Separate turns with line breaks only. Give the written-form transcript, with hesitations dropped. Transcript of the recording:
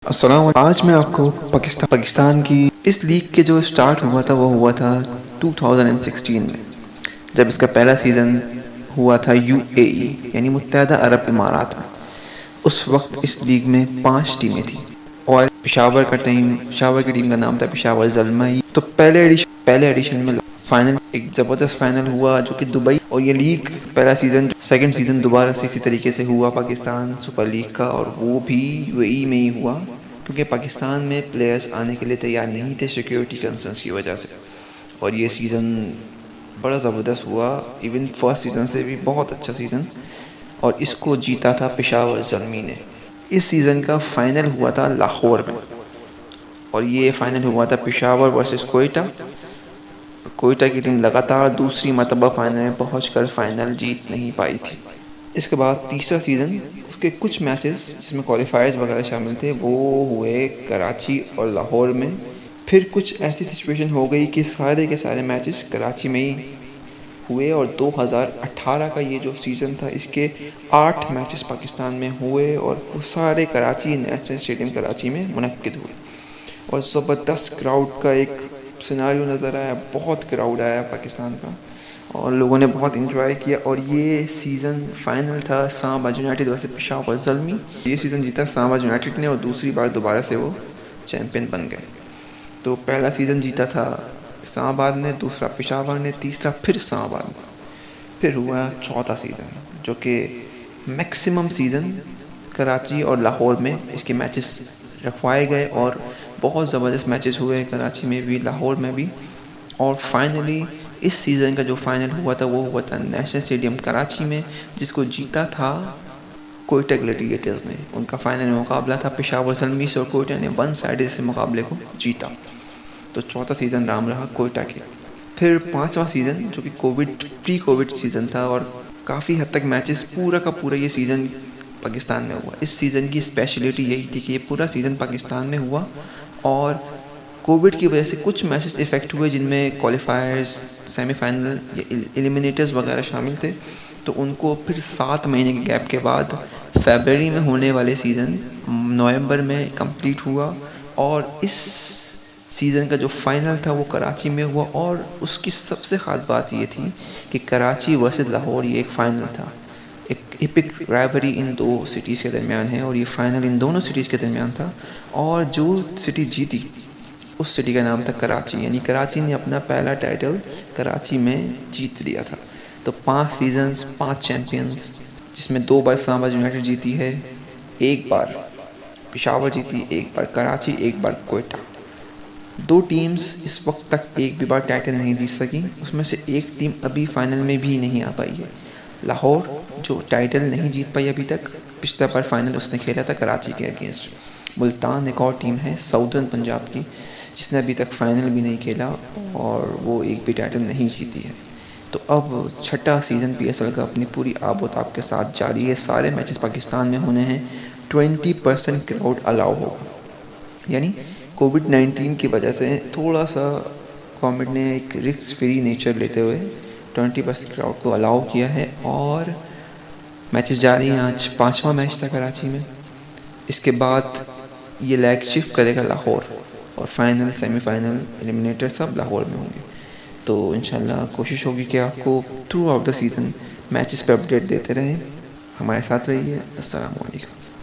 السلام علیکم۔ آج میں آپ کو پاکستان کی اس لیگ کے جو سٹارٹ ہوا تھا وہ ہوا تھا 2016 میں، جب اس کا پہلا سیزن ہوا تھا UAE یعنی متحدہ عرب امارات میں۔ اس وقت اس لیگ میں 5 ٹیمیں تھیں۔ اور پشاور کی ٹیم کا نام تھا پشاور زلمائی۔ تو پہلے ایڈیشن میں فائنل ایک زبردست فائنل ہوا جو کہ دبئی، اور یہ لیگ سیکنڈ سیزن دوبارہ سے اسی طریقے سے ہوا پاکستان سپر لیگ کا، اور وہ بھی UAE میں ہی ہوا کیونکہ پاکستان میں پلیئرز آنے کے لیے تیار نہیں تھے سیکیورٹی کنسرنس کی وجہ سے۔ اور یہ سیزن بڑا زبردست ہوا، ایون فرسٹ سیزن سے بھی بہت اچھا سیزن، اور اس کو جیتا تھا پشاور زلمی نے۔ اس سیزن کا فائنل ہوا تھا لاہور میں، اور یہ فائنل ہوا تھا پشاور ورسز کوئٹہ کی ٹیم لگاتار دوسری مرتبہ فائنل میں پہنچ کر فائنل جیت نہیں پائی تھی۔ اس کے بعد تیسرا سیزن، اس کے کچھ میچز جس میں کوالیفائرز وغیرہ شامل تھے وہ ہوئے کراچی اور لاہور میں۔ پھر کچھ ایسی سچویشن ہو گئی کہ سارے کے سارے میچز کراچی میں ہی ہوئے، اور 2018 کا یہ جو سیزن تھا اس کے 8 میچز پاکستان میں ہوئے، اور وہ سارے کراچی نیشنل اسٹیڈیم کراچی میں منعقد ہوئے، اور زبردست کراؤڈ کا ایک سیناریو نظر آیا، بہت کراؤڈ آیا پاکستان کا، اور لوگوں نے بہت انجوائے کیا۔ اور یہ سیزن فائنل تھا سانبا یونائٹڈ ورسز پشاور زلمی۔ یہ سیزن جیتا سانبا یونائٹڈ نے، اور دوسری بار دوبارہ سے وہ چیمپئن بن گئے۔ تو پہلا سیزن جیتا تھا اسلام آباد نے، دوسرا پشاور نے، تیسرا پھر اسلام آباد نے۔ پھر ہوا چوتھا سیزن جو کہ میکسیمم سیزن کراچی اور لاہور میں اس کے میچز رکھوائے گئے، اور بہت زبردست میچز ہوئے کراچی میں بھی لاہور میں بھی۔ اور فائنلی اس سیزن کا جو فائنل ہوا تھا وہ ہوا تھا نیشنل اسٹیڈیم کراچی میں، جس کو جیتا تھا کوئٹہ گلیڈیٹرز نے۔ ان کا فائنل میں مقابلہ تھا پشاور زلمی سے، اور کوئٹہ نے 1 سائیڈ سے مقابلے کو جیتا۔ تو چوتھا سیزن رام رہا کوئٹہ کے۔ پھر پانچواں سیزن جو کہ پری کووڈ سیزن تھا، اور کافی حد تک میچز پورا کا پورا یہ سیزن پاکستان میں ہوا۔ اس سیزن کی اسپیشلٹی یہی تھی کہ یہ پورا سیزن پاکستان میں ہوا، اور کووڈ کی وجہ سے کچھ میچز افیکٹ ہوئے جن میں کوالیفائرز، سیمی فائنل یا ایلیمینیٹرز وغیرہ شامل تھے، تو ان کو پھر 7 مہینے کے گیپ کے بعد فیبرری میں ہونے والے سیزن نومبر میں کمپلیٹ ہوا۔ اور اس سیزن کا جو فائنل تھا وہ کراچی میں ہوا، اور اس کی سب سے خاص بات یہ تھی کہ کراچی ورسز لاہور یہ ایک فائنل تھا، ایک ایپک رائیوری ان دو سٹیز کے درمیان ہے، اور یہ فائنل ان دونوں سٹیز کے درمیان تھا۔ اور جو سٹی جیتی اس سٹی کا نام تھا کراچی، یعنی کراچی نے اپنا پہلا ٹائٹل کراچی میں جیت لیا تھا۔ تو 5 سیزنز 5 چیمپئنز، جس میں 2 بار سانبا یونائٹڈ جیتی ہے، 1 بار پشاور جیتی، 1 بار کراچی، 1 بار کوئٹہ۔ 2 ٹیمز اس وقت تک ایک بھی بار ٹائٹل نہیں جیت سکی، اس میں سے ایک ٹیم ابھی فائنل میں بھی نہیں آ پائی ہے، لاہور، جو ٹائٹل نہیں جیت پائی ابھی تک۔ پچھلا بار فائنل اس نے کھیلا تھا کراچی کے اگینسٹ۔ ملتان ایک اور ٹیم ہے ساؤدرن پنجاب کی، جس نے ابھی تک فائنل بھی نہیں کھیلا، اور وہ ایک بھی ٹائٹل نہیں جیتی ہے۔ تو اب چھٹا سیزن PSL کا اپنی پوری آب و تاب کے ساتھ جاری ہے۔ سارے میچز پاکستان میں ہونے ہیں، 20% کراؤڈ الاؤ ہوگا، یعنی کووڈ-19 کی وجہ سے تھوڑا سا گورنمنٹ نے ایک رسک فری نیچر لیتے ہوئے 20% کراؤڈ کو الاؤ کیا ہے۔ اور میچز جاری ہیں، آج 5واں میچ تھا کراچی میں، اس کے بعد یہ لیگ شفٹ کرے گا لاہور، اور فائنل، سیمی فائنل، ایلیمینیٹر سب لاہور میں ہوں گے۔ تو انشاءاللہ کوشش ہوگی کہ آپ کو through out the season matches پہ اپڈیٹ دیتے رہیں۔ ہمارے ساتھ رہیے۔ السلام علیکم۔